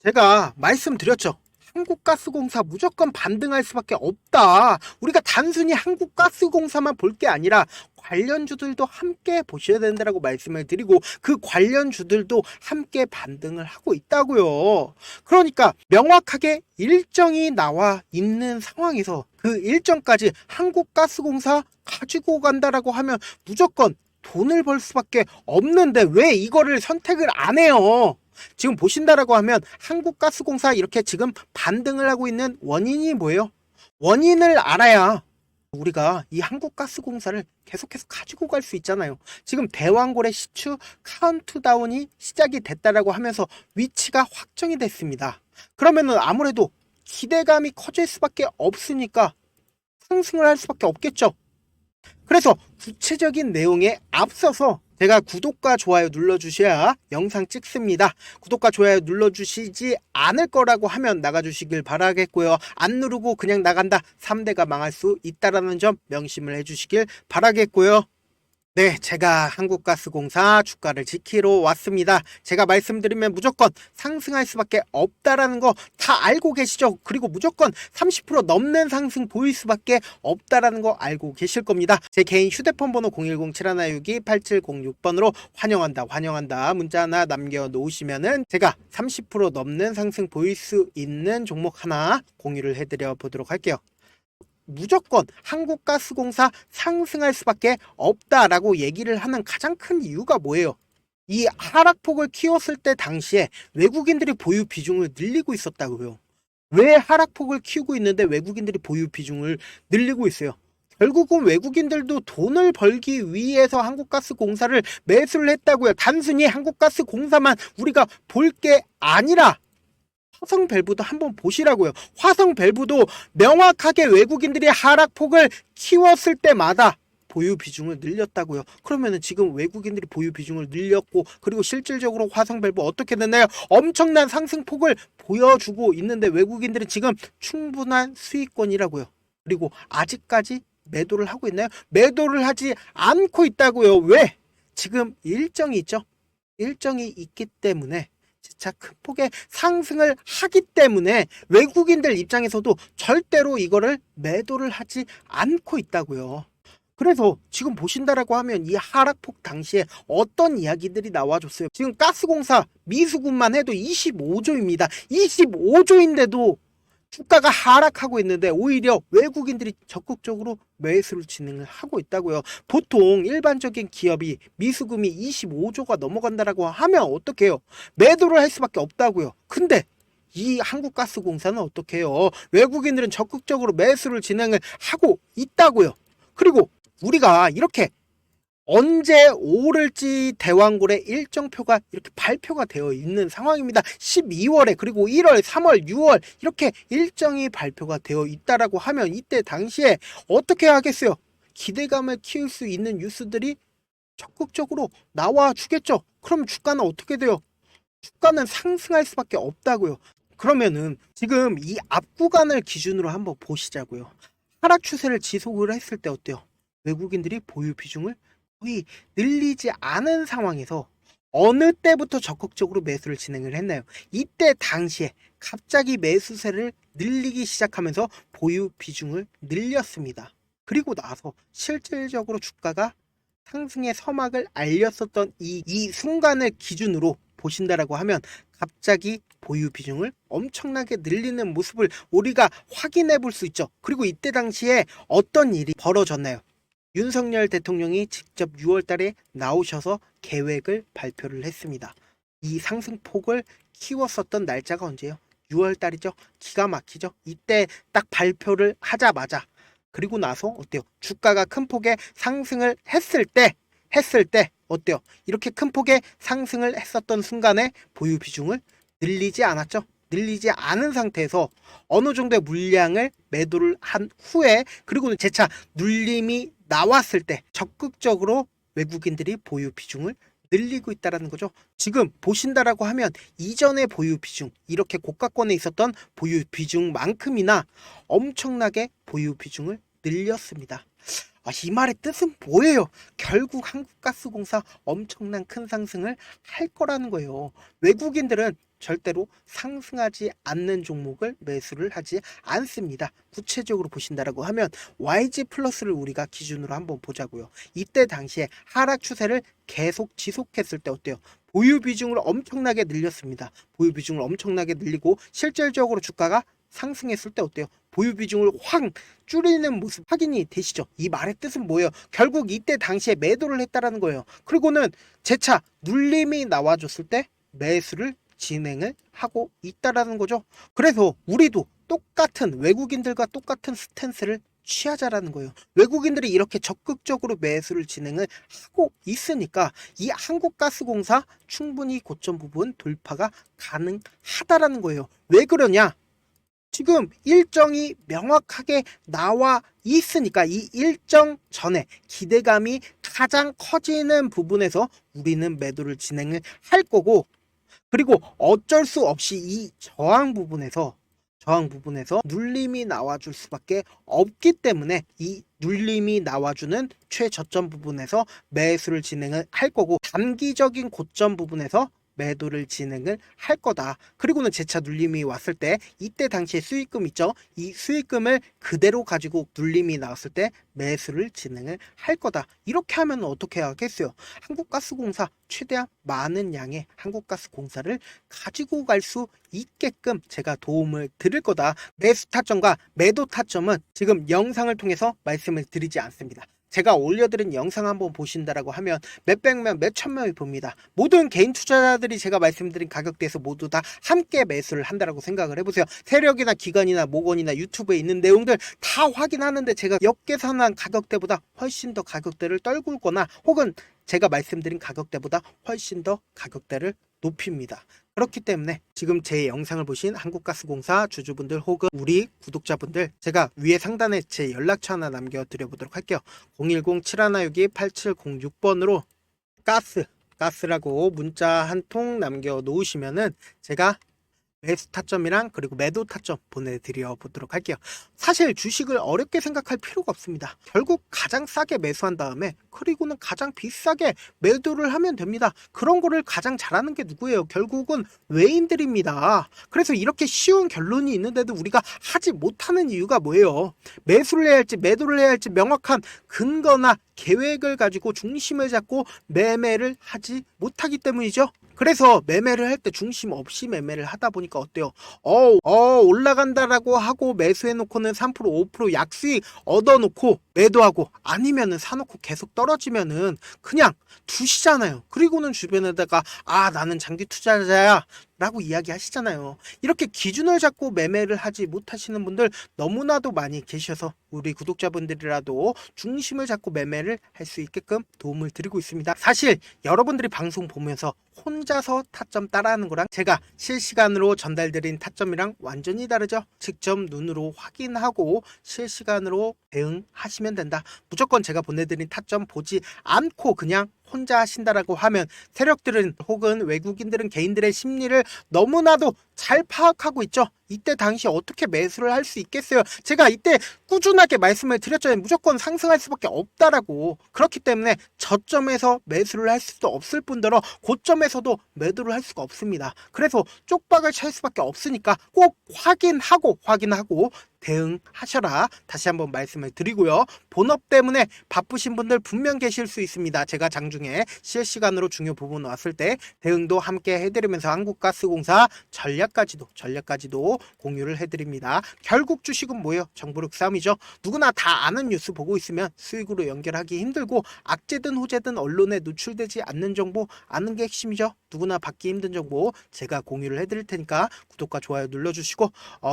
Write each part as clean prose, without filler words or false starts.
제가 말씀드렸죠. 한국가스공사 무조건 반등할 수밖에 없다. 우리가 단순히 한국가스공사만 볼 게 아니라 관련주들도 함께 보셔야 된다고 말씀을 드리고 그 관련주들도 함께 반등을 하고 있다고요. 그러니까 명확하게 일정이 나와 있는 상황에서 그 일정까지 한국가스공사 가지고 간다라고 하면 무조건 돈을 벌 수밖에 없는데 왜 이거를 선택을 안 해요? 지금 보신다라고 하면 한국가스공사 이렇게 지금 반등을 하고 있는 원인이 뭐예요? 원인을 알아야 우리가 이 한국가스공사를 계속해서 가지고 갈 수 있잖아요. 지금 대왕고래 시추 카운트다운이 시작이 됐다라고 하면서 위치가 확정이 됐습니다. 그러면은 아무래도 기대감이 커질 수밖에 없으니까 상승을 할 수밖에 없겠죠. 그래서 구체적인 내용에 앞서서 제가 구독과 좋아요 눌러주셔야 영상 찍습니다. 구독과 좋아요 눌러주시지 않을 거라고 하면 나가주시길 바라겠고요. 안 누르고 그냥 나간다 3대가 망할 수 있다는 점 명심을 해주시길 바라겠고요. 네, 제가 한국가스공사 주가를 지키러 왔습니다. 제가 말씀드리면 무조건 상승할 수밖에 없다라는 거 다 알고 계시죠? 그리고 무조건 30% 넘는 상승 보일 수밖에 없다라는 거 알고 계실 겁니다. 제 개인 휴대폰 번호 010-7162-8706번으로 환영한다 문자 하나 남겨놓으시면은 제가 30% 넘는 상승 보일 수 있는 종목 하나 공유를 해드려 보도록 할게요. 무조건 한국가스공사 상승할 수밖에 없다라고 얘기를 하는 가장 큰 이유가 뭐예요? 이 하락폭을 키웠을 때 당시에 외국인들이 보유 비중을 늘리고 있었다고요. 왜 하락폭을 키우고 있는데 외국인들이 보유 비중을 늘리고 있어요? 결국은 외국인들도 돈을 벌기 위해서 한국가스공사를 매수를 했다고요. 단순히 한국가스공사만 우리가 볼 게 아니라 화성밸브도 한번 보시라고요. 화성밸브도 명확하게 외국인들이 하락폭을 키웠을 때마다 보유 비중을 늘렸다고요. 그러면은 지금 외국인들이 보유 비중을 늘렸고 그리고 실질적으로 화성밸브 어떻게 됐나요? 엄청난 상승폭을 보여주고 있는데 외국인들은 지금 충분한 수익권이라고요. 그리고 아직까지 매도를 하고 있나요? 매도를 하지 않고 있다고요. 왜? 지금 일정이 있죠. 일정이 있기 때문에 진짜 큰 폭의 상승을 하기 때문에 외국인들 입장에서도 절대로 이거를 매도를 하지 않고 있다고요. 그래서 지금 보신다라고 하면 이 하락폭 당시에 어떤 이야기들이 나와줬어요. 지금 가스공사 미수군만 해도 25조입니다. 25조인데도 주가가 하락하고 있는데 오히려 외국인들이 적극적으로 매수를 진행을 하고 있다고요. 보통 일반적인 기업이 미수금이 25조가 넘어간다라고 하면 어떻게 해요? 매도를 할 수밖에 없다고요. 근데 이 한국가스공사는 어떻게 해요? 외국인들은 적극적으로 매수를 진행을 하고 있다고요. 그리고 우리가 이렇게 언제 오를지 대왕고래 일정표가 이렇게 발표가 되어 있는 상황입니다. 12월에 그리고 1월, 3월, 6월 이렇게 일정이 발표가 되어 있다라고 하면 이때 당시에 어떻게 하겠어요? 기대감을 키울 수 있는 뉴스들이 적극적으로 나와 주겠죠. 그럼 주가는 어떻게 돼요? 주가는 상승할 수밖에 없다고요. 그러면은 지금 이 앞 구간을 기준으로 한번 보시자고요. 하락 추세를 지속을 했을 때 어때요? 외국인들이 보유 비중을 거의 늘리지 않은 상황에서 어느 때부터 적극적으로 매수를 진행을 했나요? 이때 당시에 갑자기 매수세를 늘리기 시작하면서 보유 비중을 늘렸습니다. 그리고 나서 실질적으로 주가가 상승의 서막을 알렸었던 이 순간을 기준으로 보신다라고 하면 갑자기 보유 비중을 엄청나게 늘리는 모습을 우리가 확인해 볼 수 있죠. 그리고 이때 당시에 어떤 일이 벌어졌나요? 윤석열 대통령이 직접 6월 달에 나오셔서 계획을 발표를 했습니다. 이 상승폭을 키웠었던 날짜가 언제예요? 6월 달이죠. 기가 막히죠. 이때 딱 발표를 하자마자 그리고 나서 어때요? 주가가 큰 폭의 상승을 했을 때 어때요? 이렇게 큰 폭의 상승을 했었던 순간에 보유 비중을 늘리지 않았죠. 늘리지 않은 상태에서 어느 정도의 물량을 매도를 한 후에 그리고 재차 눌림이 나왔을 때 적극적으로 외국인들이 보유 비중을 늘리고 있다는 거죠. 지금 보신다라고 하면 이전의 보유 비중 이렇게 고가권에 있었던 보유 비중만큼이나 엄청나게 보유 비중을 늘렸습니다. 이 말의 뜻은 뭐예요? 결국 한국가스공사 엄청난 큰 상승을 할 거라는 거예요. 외국인들은 절대로 상승하지 않는 종목을 매수를 하지 않습니다. 구체적으로 보신다라고 하면 YG 플러스를 우리가 기준으로 한번 보자고요. 이때 당시에 하락 추세를 계속 지속했을 때 어때요? 보유 비중을 엄청나게 늘렸습니다. 보유 비중을 엄청나게 늘리고 실질적으로 주가가 상승했을 때 어때요? 보유 비중을 확 줄이는 모습 확인이 되시죠? 이 말의 뜻은 뭐예요? 결국 이때 당시에 매도를 했다라는 거예요. 그리고는 재차 눌림이 나와줬을 때 매수를 진행을 하고 있다라는 거죠. 그래서 우리도 똑같은 외국인들과 똑같은 스탠스를 취하자라는 거예요. 외국인들이 이렇게 적극적으로 매수를 진행을 하고 있으니까 이 한국가스공사 충분히 고점 부분 돌파가 가능하다라는 거예요. 왜 그러냐? 지금 일정이 명확하게 나와 있으니까 이 일정 전에 기대감이 가장 커지는 부분에서 우리는 매도를 진행을 할 거고, 그리고 어쩔 수 없이 이 저항 부분에서 눌림이 나와줄 수밖에 없기 때문에 이 눌림이 나와주는 최저점 부분에서 매수를 진행을 할 거고, 단기적인 고점 부분에서 매도를 진행을 할 거다. 그리고는 재차 눌림이 왔을 때 이때 당시에 수익금 있죠? 이 수익금을 그대로 가지고 눌림이 나왔을 때 매수를 진행을 할 거다. 이렇게 하면 어떻게 하겠어요? 한국가스공사 최대한 많은 양의 한국가스공사를 가지고 갈 수 있게끔 제가 도움을 드릴 거다. 매수 타점과 매도 타점은 지금 영상을 통해서 말씀을 드리지 않습니다. 제가 올려드린 영상 한번 보신다라고 하면 몇백 명, 몇천 명이 봅니다. 모든 개인 투자자들이 제가 말씀드린 가격대에서 모두 다 함께 매수를 한다라고 생각을 해보세요. 세력이나 기관이나 모건이나 유튜브에 있는 내용들 다 확인하는데 제가 역계산한 가격대보다 훨씬 더 가격대를 떨굴거나 혹은 제가 말씀드린 가격대보다 훨씬 더 가격대를 높입니다. 그렇기 때문에 지금 제 영상을 보신 한국가스공사 주주분들 혹은 우리 구독자분들, 제가 위에 상단에 제 연락처 하나 남겨드려보도록 할게요. 010-7162-8706번으로 가스라고 문자 한 통 남겨놓으시면은 제가 매수 타점이랑 그리고 매도 타점 보내드려 보도록 할게요. 사실 주식을 어렵게 생각할 필요가 없습니다. 결국 가장 싸게 매수한 다음에 그리고는 가장 비싸게 매도를 하면 됩니다. 그런 거를 가장 잘하는 게 누구예요? 결국은 외인들입니다. 그래서 이렇게 쉬운 결론이 있는데도 우리가 하지 못하는 이유가 뭐예요? 매수를 해야 할지 매도를 해야 할지 명확한 근거나 계획을 가지고 중심을 잡고 매매를 하지 못하기 때문이죠. 그래서 매매를 할 때 중심 없이 매매를 하다 보니까 어때요? 올라간다라고 하고 매수해놓고는 3% 5% 약수익 얻어놓고 매도하고, 아니면은 사놓고 계속 떨어지면은 그냥 두시잖아요. 그리고는 주변에다가 나는 장기 투자자야 라고 이야기 하시잖아요. 이렇게 기준을 잡고 매매를 하지 못하시는 분들 너무나도 많이 계셔서 우리 구독자분들이라도 중심을 잡고 매매를 할 수 있게끔 도움을 드리고 있습니다. 사실 여러분들이 방송 보면서 혼자서 타점 따라하는 거랑 제가 실시간으로 전달드린 타점이랑 완전히 다르죠. 직접 눈으로 확인하고 실시간으로 대응하시면 된다. 무조건 제가 보내드린 타점 보지 않고 그냥 혼자 하신다라고 하면 세력들은 혹은 외국인들은 개인들의 심리를 너무나도 잘 파악하고 있죠. 이때 당시 어떻게 매수를 할 수 있겠어요? 제가 이때 꾸준하게 말씀을 드렸잖아요. 무조건 상승할 수밖에 없다라고. 그렇기 때문에 저점에서 매수를 할 수도 없을 뿐더러 고점에서도 매도를 할 수가 없습니다. 그래서 쪽박을 찰 수밖에 없으니까 꼭 확인하고 대응하셔라. 다시 한번 말씀을 드리고요. 본업 때문에 바쁘신 분들 분명 계실 수 있습니다. 제가 장중에 실시간으로 중요 부분 왔을 때 대응도 함께 해드리면서 한국가스공사 전략까지도 공유를 해드립니다. 결국 주식은 뭐예요? 정보력 싸움이죠. 누구나 다 아는 뉴스 보고 있으면 수익으로 연결하기 힘들고, 악재든 호재든 언론에 노출되지 않는 정보 아는 게 핵심이죠. 누구나 받기 힘든 정보 제가 공유를 해드릴 테니까 구독과 좋아요 눌러주시고,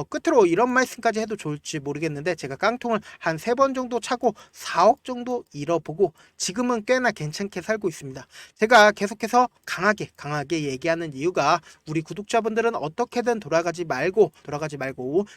끝으로 이런 말씀까지 해도 좋을지 모르겠는데, 제가 깡통을 한 3번 정도 차고 4억 정도 잃어보고 지금은 꽤나 괜찮게 살고 있습니다. 제가 계속해서 강하게 얘기하는 이유가 우리 구독자분들은 어떻게든 돌아가지 말고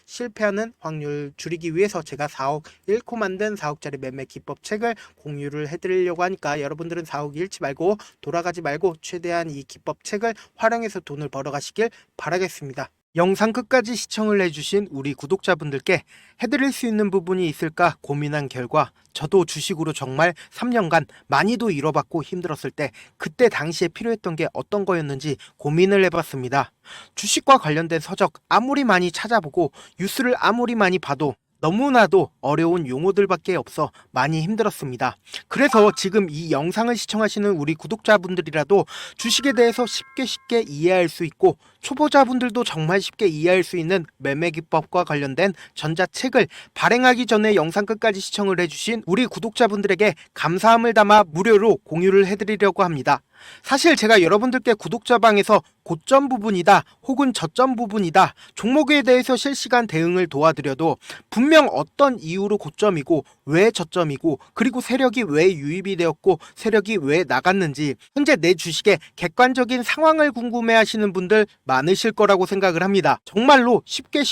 실패하는 확률 줄이기 위해서 제가 4억 잃고 만든 4억짜리 매매 기법 책을 공유를 해드리려고 하니까, 여러분들은 4억 잃지 말고 돌아가지 말고 최대한 이 기법 책을 활용해서 돈을 벌어가시길 바라겠습니다. 영상 끝까지 시청을 해주신 우리 구독자분들께 해드릴 수 있는 부분이 있을까 고민한 결과 저도 주식으로 정말 3년간 많이도 잃어봤고 힘들었을 때 그때 당시에 필요했던 게 어떤 거였는지 고민을 해봤습니다. 주식과 관련된 서적 아무리 많이 찾아보고 뉴스를 아무리 많이 봐도 너무나도 어려운 용어들밖에 없어 많이 힘들었습니다. 그래서 지금 이 영상을 시청하시는 우리 구독자분들이라도 주식에 대해서 쉽게 이해할 수 있고 초보자분들도 정말 쉽게 이해할 수 있는 매매 기법과 관련된 전자책을 발행하기 전에 영상 끝까지 시청을 해주신 우리 구독자분들에게 감사함을 담아 무료로 공유를 해드리려고 합니다. 사실 제가 여러분들께 구독자방에서 고점 부분이다 혹은 저점 부분이다 종목에 대해서 실시간 대응을 도와드려도 분명 어떤 이유로 고점이고 왜 저점이고 그리고 세력이 왜 유입이 되었고 세력이 왜 나갔는지 현재 내 주식의 객관적인 상황을 궁금해 하시는 분들 많으실 거라고 생각을 합니다. 정말로 쉽게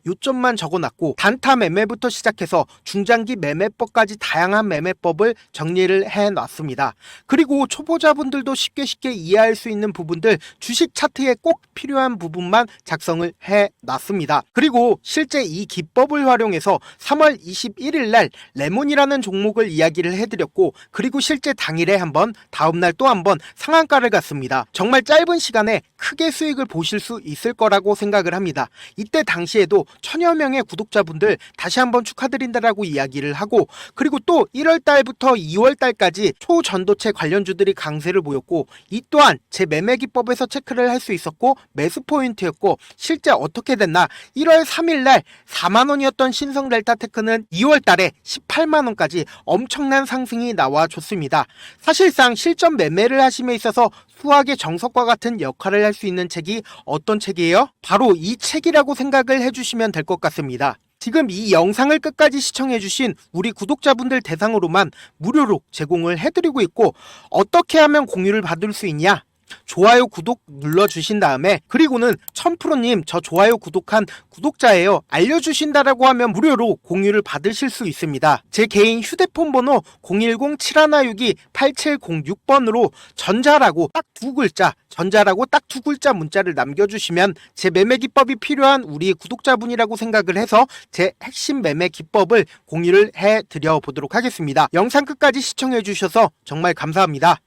요점만 적어놨고 단타 매매부터 시작해서 중장기 매매법까지 다양한 매매법을 정리를 해놨습니다. 그리고 초보자분들도 쉽게 이해할 수 있는 부분들 주식 차트에 꼭 필요한 부분만 작성을 해놨습니다. 그리고 실제 이 기법을 활용해서 3월 21일 날 레몬이라는 종목을 이야기를 해드렸고 그리고 실제 당일에 한번 다음날 또 한번 상한가를 갔습니다. 정말 짧은 시간에 크게 수익을 보실 수 있을 거라고 생각을 합니다. 이때 당시에도 1000여 명의 구독자분들 다시 한번 축하드린다라고 이야기를 하고 그리고 또 1월 달부터 2월 달까지 초전도체 관련주들이 강세를 보였고 이 또한 제 매매 기법에서 체크를 할 수 있었고 매수 포인트였고 실제 어떻게 됐나 1월 3일 날 4만원이었던 신성 델타테크는 2월 달에 18만원까지 엄청난 상승이 나와줬습니다. 사실상 실전 매매를 하심에 있어서 수학의 정석과 같은 역할을 할 수 있는 책이 어떤 책이에요? 바로 이 책이라고 생각을 해주시면 될 것 같습니다. 지금 이 영상을 끝까지 시청해주신 우리 구독자분들 대상으로만 무료로 제공을 해드리고 있고 어떻게 하면 공유를 받을 수 있냐? 좋아요 구독 눌러주신 다음에 그리고는 1000%님 저 좋아요 구독한 구독자예요 알려주신다라고 하면 무료로 공유를 받으실 수 있습니다. 제 개인 휴대폰 번호 010-7162-8706번으로 전자라고 딱 두 글자 전자라고 딱 두 글자 문자를 남겨주시면 제 매매 기법이 필요한 우리 구독자분이라고 생각을 해서 제 핵심 매매 기법을 공유를 해드려 보도록 하겠습니다. 영상 끝까지 시청해 주셔서 정말 감사합니다.